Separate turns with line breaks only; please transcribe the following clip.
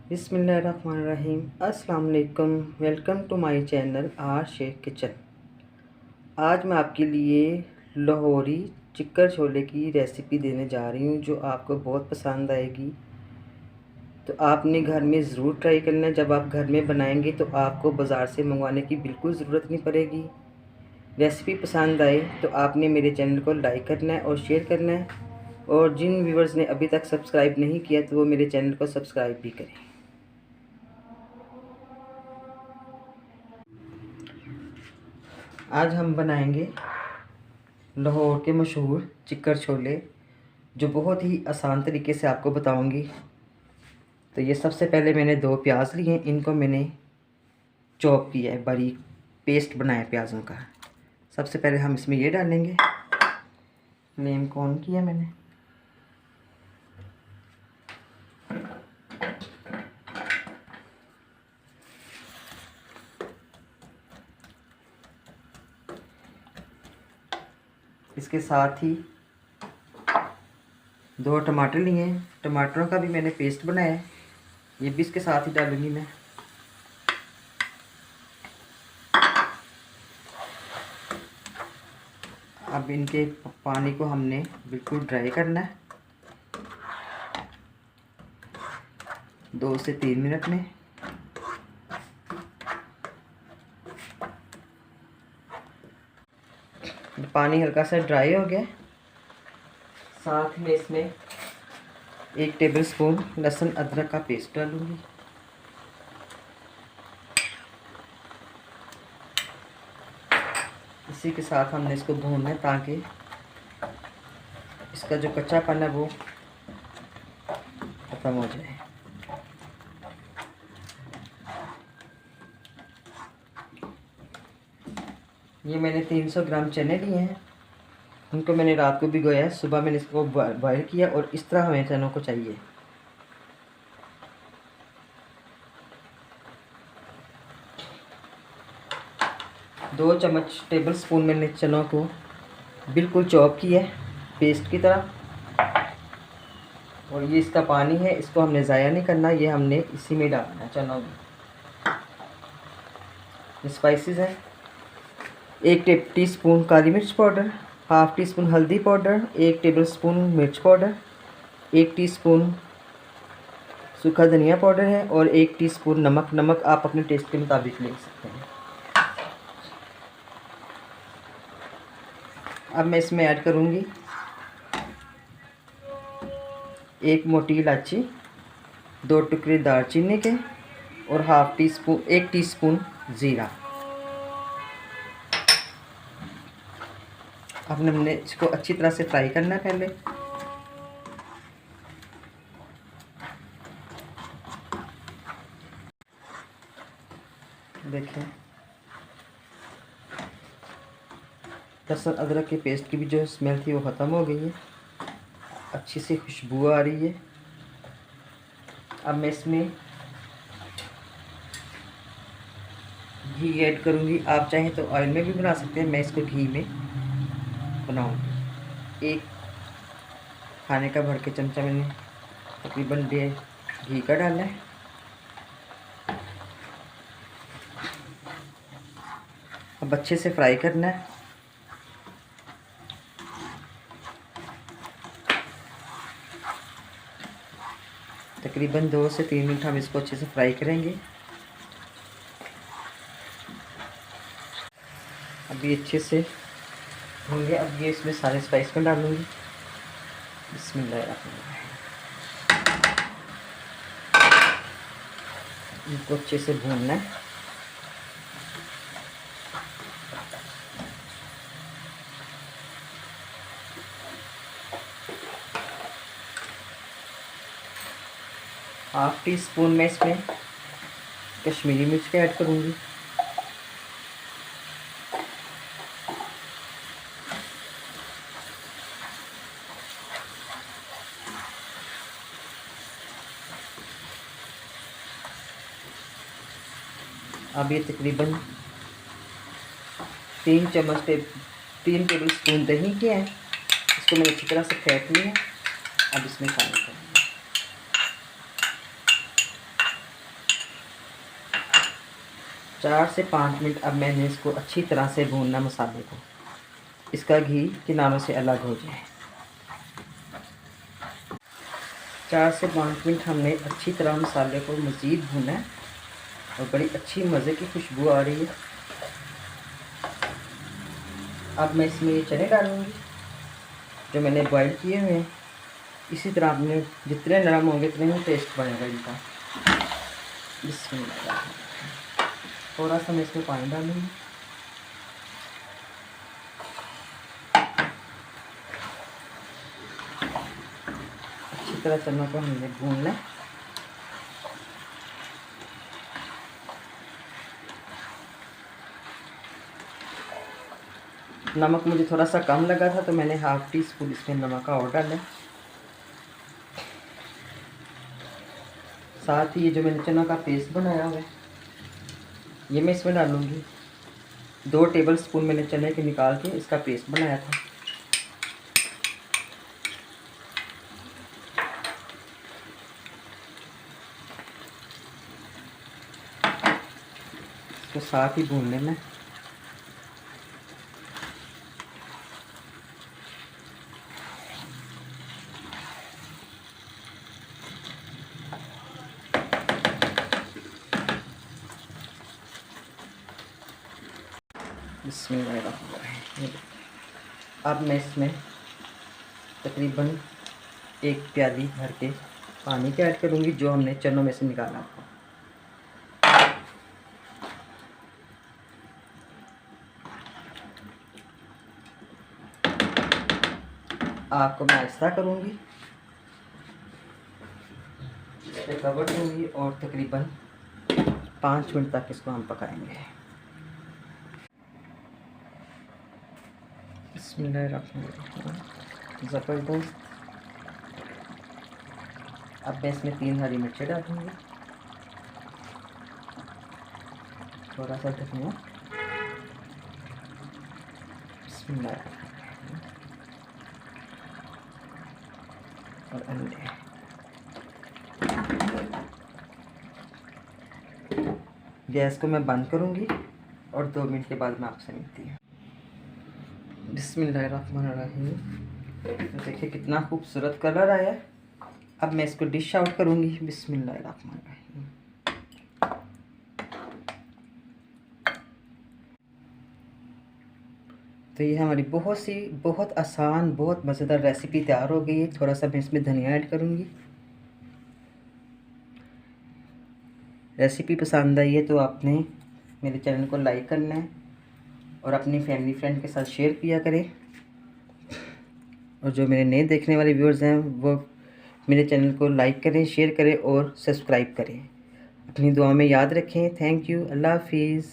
बिस्मिल्लाहिर्रहमानिर्रहीम। अस्सलाम वालेकुम। Welcome to my channel R Sheikh kitchen. आज मैं आपके लिए लाहौरी चिकन छोले की रेसिपी देने जा रही हूँ, जो आपको बहुत पसंद आएगी। तो आपने घर में ज़रूर ट्राई करना है। जब आप घर में बनाएंगे तो आपको बाज़ार से मंगवाने की बिल्कुल ज़रूरत नहीं पड़ेगी। रेसिपी पसंद आए तो आपने मेरे चैनल को लाइक करना है और शेयर करना है, और जिन व्यूवर्स ने अभी तक सब्सक्राइब नहीं किया तो वो मेरे चैनल को सब्सक्राइब भी करें। आज हम बनाएंगे लाहौर के मशहूर चिकन छोले, जो बहुत ही आसान तरीके से आपको बताऊंगी। तो ये सबसे पहले मैंने 2 प्याज लिए हैं, इनको मैंने चॉप किया है, बारीक पेस्ट बनाया प्याज़ों का। सबसे पहले हम इसमें ये डालेंगे। फ्लेम को ऑन किया मैंने। इसके साथ ही 2 टमाटर लिए हैं, टमाटरों का भी मैंने पेस्ट बनाया है, ये भी इसके साथ ही डालूंगी मैं। अब इनके पानी को हमने बिल्कुल ड्राई करना है 2 से 3 मिनट में। पानी हल्का सा ड्राई हो गया। साथ में इसमें 1 टेबलस्पून लहसुन अदरक का पेस्ट डालूंगी। इसी के साथ हमने इसको भूनना है ताकि इसका जो कच्चापन है वो ख़त्म हो जाए। ये मैंने 300 ग्राम चने लिए हैं, उनको मैंने रात को भिगोया है। सुबह मैंने इसको बॉयल किया और इस तरह हमें चनों को चाहिए। दो टेबल स्पून मैंने चनों को बिल्कुल चॉप किया है पेस्ट की तरह। और ये इसका पानी है, इसको हमने ज़ाया नहीं करना, ये हमने इसी में डालना है चनों में। स्पाइसेस हैं 1 टीस्पून काली मिर्च पाउडर, हाफ़ टी स्पून हल्दी पाउडर, 1 टेबलस्पून मिर्च पाउडर, 1 टीस्पून सूखा धनिया पाउडर है, और 1 टीस्पून नमक। नमक आप अपने टेस्ट के मुताबिक ले सकते हैं। अब मैं इसमें ऐड करूँगी 1 मोटी इलायची, 2 टुकड़े दालचीनी के, और 1 टीस्पून ज़ीरा। अब हमने इसको अच्छी तरह से फ्राई करना है पहले। देखें लहसुन अदरक के पेस्ट की भी जो स्मेल थी वो ख़त्म हो गई है, अच्छी सी खुशबू आ रही है। अब मैं इसमें घी ऐड करूँगी। आप चाहें तो ऑयल में भी बना सकते हैं, मैं इसको घी में बनाऊँगी। 1 खाने का भर के चमचा मैंने तकरीबन 1.5 घी का डाला है। अब अच्छे से फ्राई करना है। तकरीबन 2 से 3 मिनट हम इसको अच्छे से फ्राई करेंगे। अब ये अच्छे से होंगे। अब ये इसमें सारे स्पाइस में डालूंगी। बिस्मिल्लाहिर्रहमानिर्रहीम। इनको अच्छे से भूनना है। हाफ़ टी स्पून में इसमें कश्मीरी मिर्च का ऐड करूँगी। अब ये तकरीबन 3 टेबल स्पून दही के हैं, इसको मैंने अच्छी तरह से फेंट लिया है। अब इसमें शामिल करेंगे। 4 से 5 मिनट अब मैंने इसको अच्छी तरह से भूनना मसाले को, इसका घी किनारों से अलग हो जाए। 4 से 5 मिनट हमने अच्छी तरह मसाले को मज़ीद भूना है और बड़ी अच्छी मज़े की खुशबू आ रही है। अब मैं इसमें ये चने डालूँगी जो मैंने बॉईल किए हुए हैं। इसी तरह आपने जितने नरम होंगे उतने ही टेस्ट बनेगा इनका। इसमें थोड़ा सा मैं इसमें पानी डालूँगी। अच्छी तरह चनों को हमने भूनना है। नमक मुझे थोड़ा सा कम लगा था तो मैंने ½ टीस्पून इसमें नमक का और डाला। साथ ही ये जो मैंने चना का पेस्ट बनाया हुआ है ये मैं इसमें डालूँगी। 2 टेबलस्पून मैंने चने के निकाल के इसका पेस्ट बनाया था। इसको साथ ही भूनने में अब मैं इसमें तकरीबन 1 प्याली भर के पानी के ऐड करूँगी जो हमने चनों में से निकाला था। आपको मैं आहिस्ता करूँगी, इस पर कवर दूँगी और तकरीबन 5 मिनट तक इसको हम पकाएंगे। बिस्मिल्लाहिर्रहमानिर्रहीम। ज़बरदस्त। अब मैं इसमें 3 हरी मिर्चें डालूँगी, थोड़ा सा धनिया। बिस्मिल्लाहिर्रहमानिर्रहीम। और अंडे। गैस को मैं बंद करूँगी और 2 मिनट के बाद मैं आपसे मिलती हूँ। बिस्मिल्लाहिर्रहमानिर्रहीम। देखिए कितना खूबसूरत कलर आया है। अब मैं इसको डिश आउट करूँगी। बिस्मिल्लाहिर्रहमानिर्रहीम। तो ये हमारी बहुत आसान बहुत मज़ेदार रेसिपी तैयार हो गई है। थोड़ा सा मैं इसमें धनिया ऐड करूँगी। रेसिपी पसंद आई है तो आपने मेरे चैनल को लाइक करना है और अपनी फैमिली फ्रेंड के साथ शेयर किया करें। और जो मेरे नए देखने वाले व्यूअर्स हैं वो मेरे चैनल को लाइक करें, शेयर करें और सब्सक्राइब करें। अपनी दुआ में याद रखें। Thank you. अल्लाह हाफिज़।